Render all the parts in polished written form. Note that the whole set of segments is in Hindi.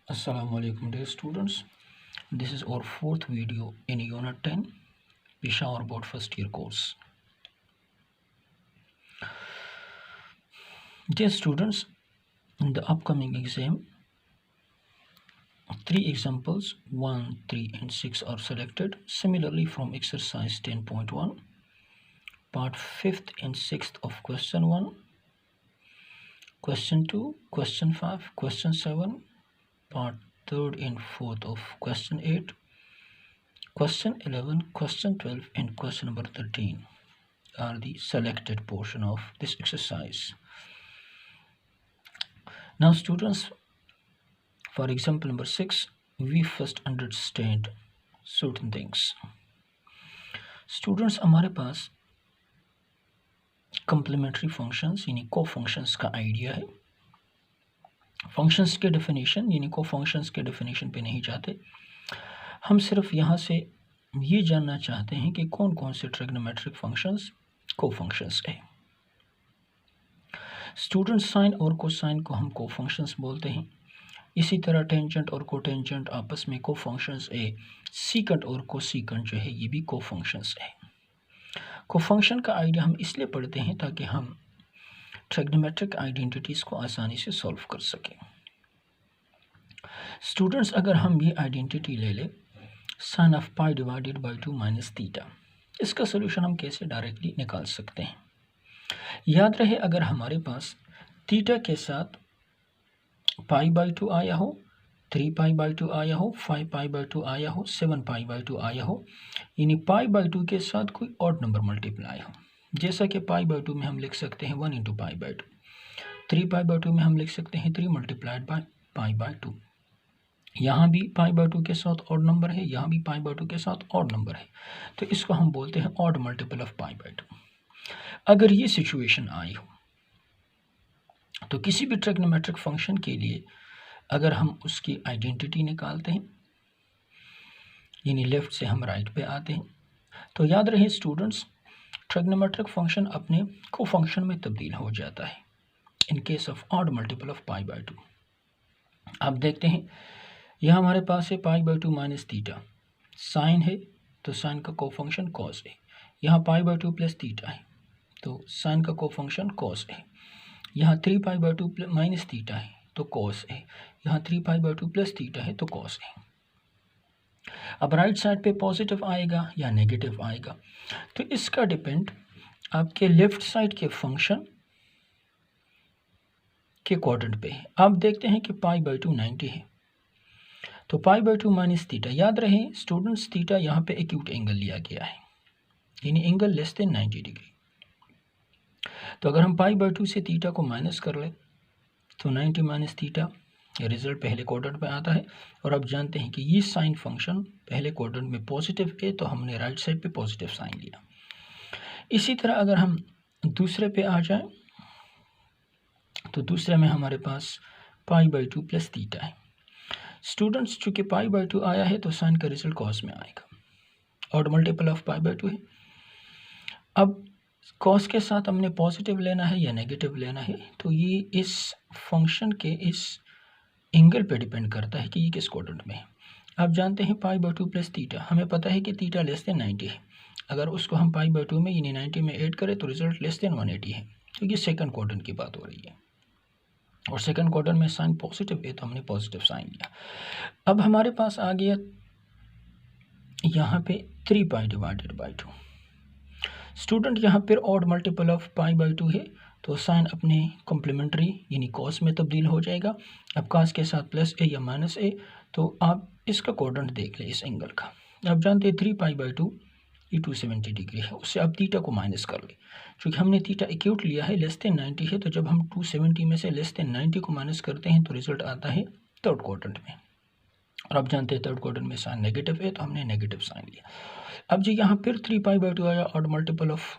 Assalamu alaikum dear students. This is our fourth video in Unit 10 Peshawar Board first year course. Dear students, in the upcoming exam, 3 examples 1, 3 and 6 are selected. Similarly from exercise 10.1, part 5th and 6th of question 1, question 2, question 5, question 7, part 3rd and 4th of question 8, question 11, question 12 and question number 13 are the selected portion of this exercise. Now students, for example number 6, we first understand certain things. Students, हमारे पास complementary functions यानी co-functions का आइडिया है. फंक्शंस के डेफिनेशन यानी को फंक्शंस के डेफिनेशन पे नहीं जाते. हम सिर्फ यहाँ से ये जानना चाहते हैं कि कौन कौन से ट्रिग्नोमेट्रिक फंक्शंस को फंक्शंस है. स्टूडेंट, साइन और कोसाइन को हम को फंक्शंस बोलते हैं. इसी तरह टेंजेंट और कोटेंजेंट आपस में को फंक्शंस है. सीकेंट और कोसीकेंट जो है ये भी को फंक्शंस है. को फंक्शन का आइडिया हम इसलिए पढ़ते हैं ताकि हम ट्रिग्नोमेट्रिक आइडेंटिटीज़ को आसानी से सॉल्व कर सकें. स्टूडेंट्स, अगर हम ये आइडेंटिटी ले लें sine of pi divided by 2 minus theta, इसका सोल्यूशन हम कैसे डायरेक्टली निकाल सकते हैं. याद रहे, अगर हमारे पास थीटा के साथ पाई बाई 2 आया हो, 3 पाई बाई 2 आया हो, 5 पाई बाई 2 आया हो, 7 पाई बाई 2 आया हो, यानी पाई बाई 2 के साथ कोई ऑड नंबर मल्टीप्लाई हो. जैसा कि पाई बाई 2 में हम लिख सकते हैं 1 into pi by 2. 3 pi by 2 में हम लिख सकते हैं 3 मल्टीप्लाइड बाई पाई बाई 2. यहाँ भी पाई बाई 2 के साथ ऑड नंबर है, यहाँ भी पाई बाई 2 के साथ ऑड नंबर है, तो इसको हम बोलते हैं odd multiple of pi by 2. अगर ये सिचुएशन आई हो तो किसी भी ट्रिग्नोमेट्रिक फंक्शन के लिए अगर हम उसकी आइडेंटिटी निकालते हैं यानी लेफ्ट से हम राइट पे आते हैं, तो याद रहे स्टूडेंट्स, ट्रिग्नोमेट्रिक फंक्शन अपने को फंक्शन में तब्दील हो जाता है in case of odd multiple of pi by 2. अब देखते हैं, यह हमारे पास है pi by 2 minus theta. Sine है तो साइन का को फंक्शन कॉस है. यहाँ पाई बाई 2 प्लस थीटा है तो साइन का को फंक्शन कॉस है. यहाँ 3 पाई बाई 2 माइनस थीटा है तो कॉस है. यहाँ 3 पाई बाई 2 प्लस थीटा है तो कॉस है. अब राइट साइड पे पॉजिटिव आएगा या नेगेटिव आएगा, तो इसका डिपेंड आपके लेफ्ट साइड के फंक्शन के क्वाड्रेंट पे है. आप देखते हैं कि पाई बाई 2 90 है तो पाई बाई 2 माइनस थीटा. याद रहे स्टूडेंट्स, थीटा यहाँ पे एक्यूट एंगल लिया गया है यानी एंगल लेस देन 90 डिग्री. तो अगर हम पाई बाई 2 से थीटा को माइनस कर ले तो 90 माइनस थीटा रिजल्ट पहले क्वाड्रेंट में आता है. और अब जानते हैं कि ये साइन फंक्शन पहले क्वाड्रेंट में पॉजिटिव है तो हमने राइट साइड पे पॉजिटिव साइन लिया. इसी तरह अगर हम दूसरे पे आ जाएं तो दूसरे में हमारे पास पाई बाई 2 प्लस थीटा है. स्टूडेंट्स, चूँकि पाई बाई 2 आया है तो साइन का रिजल्ट कॉस में आएगा. Odd multiple of pi by 2 है. अब कॉस के साथ हमने पॉजिटिव लेना है या नेगेटिव लेना है, तो ये इस फंक्शन के इस एंगल पे डिपेंड करता है कि ये किस क्वाड्रेंट में है. आप जानते हैं पाई बाई 2 प्लस थीटा, हमें पता है कि थीटा लेस देन 90 है. अगर उसको हम पाई बाई 2 में यानी 90 में ऐड करें तो रिजल्ट लेस देन 180 है. तो ये सेकंड क्वाड्रेंट की बात हो रही है और सेकंड क्वाड्रेंट में साइन पॉजिटिव है तो हमने पॉजिटिव साइन लिया. अब हमारे पास आ गया यहाँ पे 3 पाई डिवाइडेड बाई 2. स्टूडेंट, यहाँ पर odd multiple of pi by 2 है तो साइन अपने कॉम्प्लीमेंट्री यानी कॉस में तब्दील हो जाएगा. अब कॉस के साथ प्लस ए या माइनस ए, तो आप इसका क्वाड्रेंट देख लें इस एंगल का. आप जानते हैं 3 पाई बाई 2 ये 270 डिग्री है. उससे आप थीटा को माइनस कर लें. क्योंकि हमने थीटा एक्यूट लिया है लेस देन 90 है, तो जब हम 270 में से लेस देन 90 को माइनस करते हैं तो रिजल्ट आता है थर्ड क्वाड्रेंट में. और आप जानते हैं थर्ड क्वाड्रेंट में साइन नेगेटिव है तो हमने नेगेटिव साइन लिया. अब जी यहाँ फिर 3 पाई बाई 2 आया, odd multiple of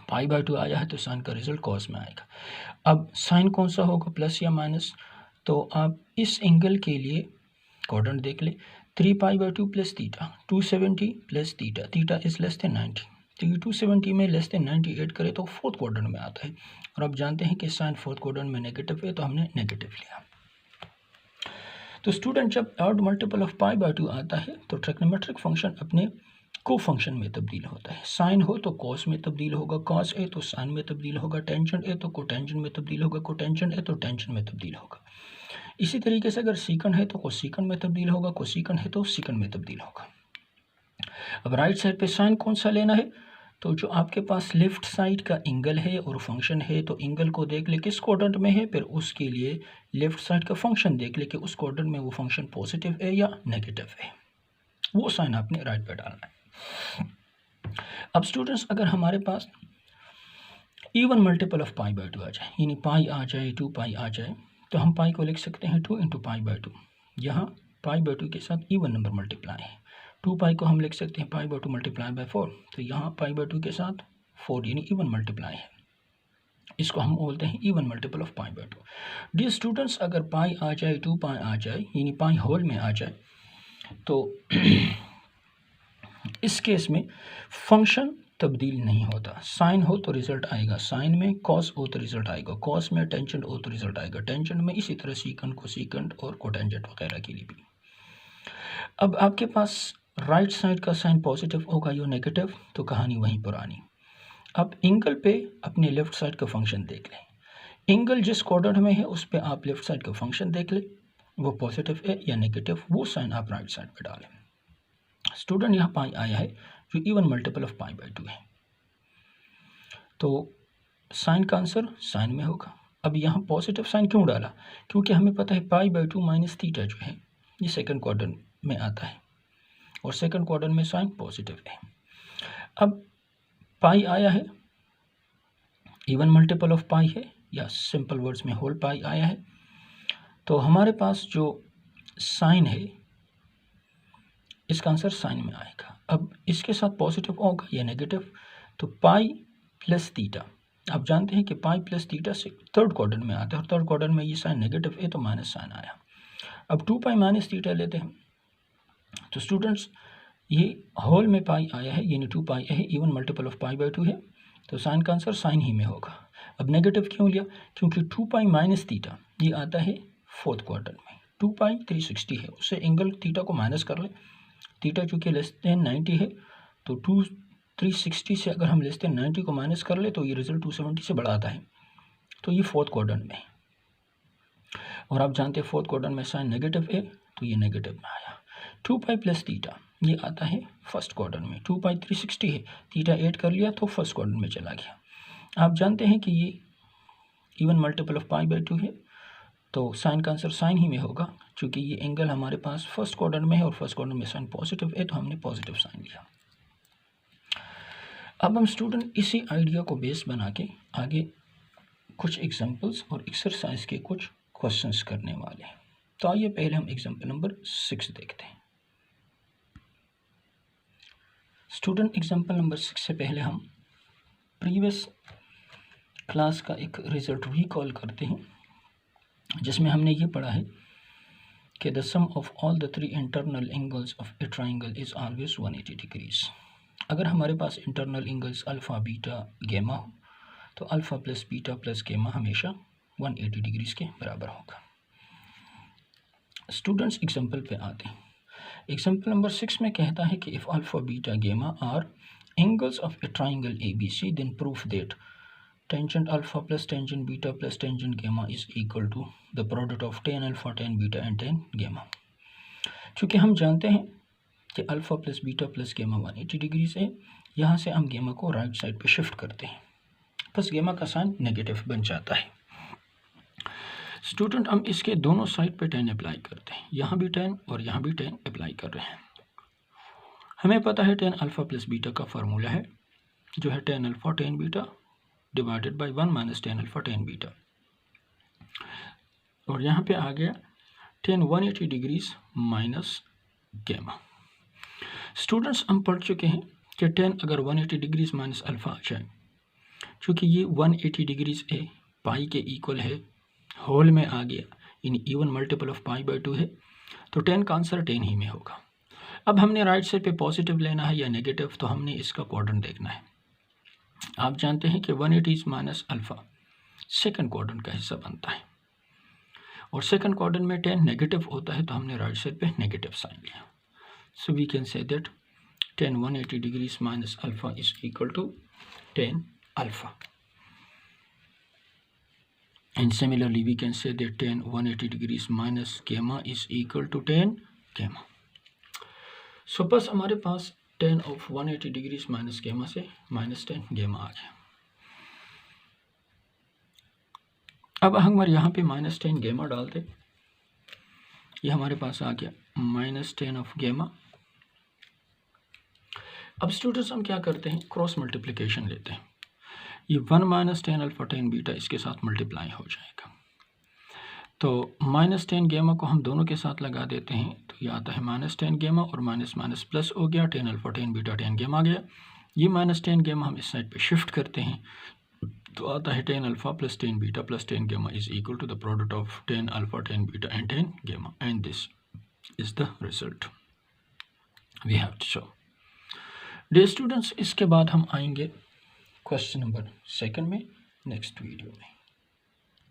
pi by 2 आया है तो साइन का रिजल्ट कॉस में आएगा. अब साइन कौन सा होगा, प्लस या माइनस, तो आप इस एंगल के लिए क्वाड्रेंट देख ले. 3 पाई by 2 plus theta, 270 plus theta, theta is less than 90, तो ये 270 में लेस देन 90 ऐड करें तो फोर्थ क्वाड्रेंट में आता है. और आप जानते हैं कि साइन फोर्थ क्वाड्रेंट में नेगेटिव है तो हमने नेगेटिव लिया. तो स्टूडेंट जब odd multiple of pi by 2 आता है तो ट्रिग्नोमेट्रिक फंक्शन अपने को फंक्शन में तब्दील होता है। साइन हो तो कॉस में तब्दील होगा, कॉस ए तो साइन में तब्दील होगा, टेंजेंट ए तो कोटेंजेंट में तब्दील होगा, कोटेंजेंट ए तो टेंजेंट में तब्दील होगा। इसी तरीके से अगर सीकंड है तो कोसीकंड में तब्दील होगा, कोसीकंड है तो सीकंड में तब्दील होगा। अब राइट साइड पे साइन कौन सा लेना है, तो जो आपके पास लेफ्ट साइड का एंगल है और फंक्शन है, तो एंगल को देख ले किस क्वाड्रेंट में है, फिर उसके लिए लेफ्ट साइड का फंक्शन देख ले कि उस क्वाड्रेंट में वो फंक्शन पॉजिटिव है या नेगेटिव है, वो साइन आपने राइट पे डालना है। अब स्टूडेंट्स अगर हमारे पास even multiple of pi by 2 आ जाए, यानी पाई आ जाए, 2 पाई आ जाए, तो हम पाई को लिख सकते हैं 2 इंटू पाई बाय 2। यहाँ पाई बाय 2 के साथ इवन नंबर मल्टीप्लाई है, 2 पाई को हम लिख सकते हैं पाई बाय 2 मल्टीप्लाई बाय 4, तो यहाँ पाई बाय 2 के साथ 4 यानी इवन मल्टीप्लाई है, इसको हम बोलते हैं even multiple of pi by 2। Dear students अगर पाई आ जाए, 2 पाई आ जाए, यानी पाई होल में आ जाए, तो इस केस में फंक्शन तब्दील नहीं होता। साइन हो तो रिजल्ट आएगा साइन में, कॉस हो तो रिजल्ट आएगा कॉस में, टेंजेंट हो तो रिजल्ट आएगा टेंजेंट में, इसी तरह सीकंड कोसीकंड और कोटेंजेंट वगैरह के लिए भी। अब आपके पास राइट साइड का साइन पॉजिटिव होगा या नेगेटिव, तो कहानी वहीं पुरानी। अब एंगल पे अपने लेफ्ट साइड का फंक्शन देख लें, एंगल जिस क्वाड्रेंट में है उस पर आप लेफ्ट साइड का फंक्शन देख लें, वो पॉजिटिव है या नेगेटिव, वो साइन आप राइट साइड पे डालें। स्टूडेंट यहाँ पाई आया है जो even multiple of pi by 2 है, तो साइन का आंसर साइन में होगा। अब यहाँ पॉजिटिव साइन क्यों डाला, क्योंकि हमें पता है पाई बाय 2 माइनस थीटा जो है ये सेकंड क्वाड्रेंट में आता है और सेकंड क्वाड्रेंट में साइन पॉजिटिव है। अब पाई आया है, इवन मल्टीपल ऑफ पाई है, या सिंपल वर्ड्स में होल पाई आया है, तो हमारे पास जो साइन है इसका आंसर साइन में आएगा। अब इसके साथ पॉजिटिव होगा या नेगेटिव, तो पाई प्लस थीटा, आप जानते हैं कि पाई प्लस थीटा से थर्ड क्वाड्रेंट में आता है और थर्ड क्वाड्रेंट में ये साइन नेगेटिव है तो माइनस साइन आया। अब 2 पाई माइनस थीटा लेते हैं, तो स्टूडेंट्स ये होल में पाई आया है यानी 2 पाई है, even multiple of pi by 2 है, तो साइन का आंसर साइन ही में होगा। अब नेगेटिव क्यों लिया, क्योंकि 2 पाई माइनस थीटा ये आता है फोर्थ क्वाड्रेंट में, 2 पाई 360 है, उससे एंगल थीटा को माइनस कर ले, थीटा चूँकि लेस देन 90 है, तो 360 से अगर हम लेस देन 90 को माइनस कर ले तो ये रिजल्ट 270 से बड़ा आता है, तो ये फोर्थ क्वाड्रेंट में, और आप जानते हैं फोर्थ क्वाड्रेंट में साइन नेगेटिव है तो ये नेगेटिव में आया। 2 पाई प्लस थीटा ये आता है फर्स्ट क्वाड्रेंट में, 2 पाई 360 है, थीटा ऐड कर लिया तो फर्स्ट क्वाड्रेंट में चला गया। आप जानते हैं कि ये even multiple of pi by 2 है, तो साइन का आंसर साइन ही में होगा, क्योंकि ये एंगल हमारे पास फर्स्ट क्वाड्रेंट में है और फर्स्ट क्वाड्रेंट में साइन पॉजिटिव है, तो हमने पॉजिटिव साइन लिया। अब हम स्टूडेंट इसी आइडिया को बेस बना के आगे कुछ एग्जांपल्स और एक्सरसाइज के कुछ क्वेश्चंस करने वाले हैं। तो आइए पहले हम एग्जांपल नंबर 6 देखते हैं। स्टूडेंट एग्जांपल नंबर 6 से पहले हम प्रीवियस क्लास का एक रिजल्ट रिकॉल करते हैं, जिसमें हमने ये पढ़ा है कि the sum of all the 3 internal angles of a triangle is always 180 degrees. अगर हमारे पास internal angles alpha beta gamma हो तो अल्फ़ा प्लस बीटा प्लस गेमा हमेशा 180 डिग्रीज के बराबर होगा। स्टूडेंट्स एग्जांपल पे आते हैं। एग्जांपल नंबर 6 में कहता है कि if alpha beta gamma are angles of a triangle A B C then prove that tangent alpha plus tangent beta plus tangent gamma is equal to the product of tan alpha tan beta and tan gamma. चूँकि हम जानते हैं कि अल्फ़ा प्लस बीटा प्लस गेमा 180 डिग्री से, यहाँ से हम गेमा को राइट साइड पे शिफ्ट करते हैं, बस गेमा का साइन नेगेटिव बन जाता है। स्टूडेंट हम इसके दोनों साइड पे 10 अप्लाई करते हैं, यहाँ भी 10 और यहाँ भी 10 अप्लाई कर रहे हैं। हमें पता है 10 अल्फ़ा प्लस बीटा का फार्मूला है जो है 10 alpha 10 beta divided by 1 minus 10 alpha 10 beta, और यहाँ पे आ गया 10 180 डिग्रीज माइनस गेमा। स्टूडेंट्स हम पढ़ चुके हैं कि 10 अगर 180 डिग्रीज माइनस अल्फ़ा आ जाए, चूँकि ये 180 डिग्रीज ए पाई के इक्वल है, होल में आ गया यानी even multiple of pi by 2 है, तो 10 का आंसर 10 ही में होगा। अब हमने राइट साइड पे पॉजिटिव लेना है या नेगेटिव, तो हमने इसका क्वाड्रेंट देखना है। आप जानते हैं कि 180 माइनस अल्फ़ा सेकंड क्वाड्रेंट का हिस्सा बनता है, और सेकंड क्वाड्रेंट में 10 नेगेटिव होता है, तो हमने राइट साइड पे नेगेटिव साइन लिया. So we can say that tan 180 degrees minus alpha is equal to tan alpha. And similarly, we can say that tan 180 degrees minus gamma is equal to tan gamma. So बस हमारे पास tan of 180 degrees minus gamma से minus tan gamma आ गया. अब हमारे यहाँ पे minus tan gamma डालते, ये हमारे पास आ गया minus tan of gamma. अब स्टूडेंट्स हम क्या करते हैं, क्रॉस मल्टीप्लिकेशन लेते हैं. ये 1 minus ten alpha tan beta इसके साथ मल्टीप्लाई हो जाएगा. तो माइनस टेन गेमा को हम दोनों के साथ लगा देते हैं, तो ये आता है माइनस टेन गेमा और माइनस माइनस प्लस हो गया, ten alpha tan beta ten गेमा आ गया. ये माइनस टेन गेमा हम इस साइड पे शिफ्ट करते हैं, तो आता है tan alpha plus tan beta plus tan gamma is equal to the product of tan alpha tan beta and tan gamma, and this is the result we have to show. Dear students, इसके बाद हम आएंगे क्वेश्चन नंबर 2 में नेक्स्ट वीडियो में.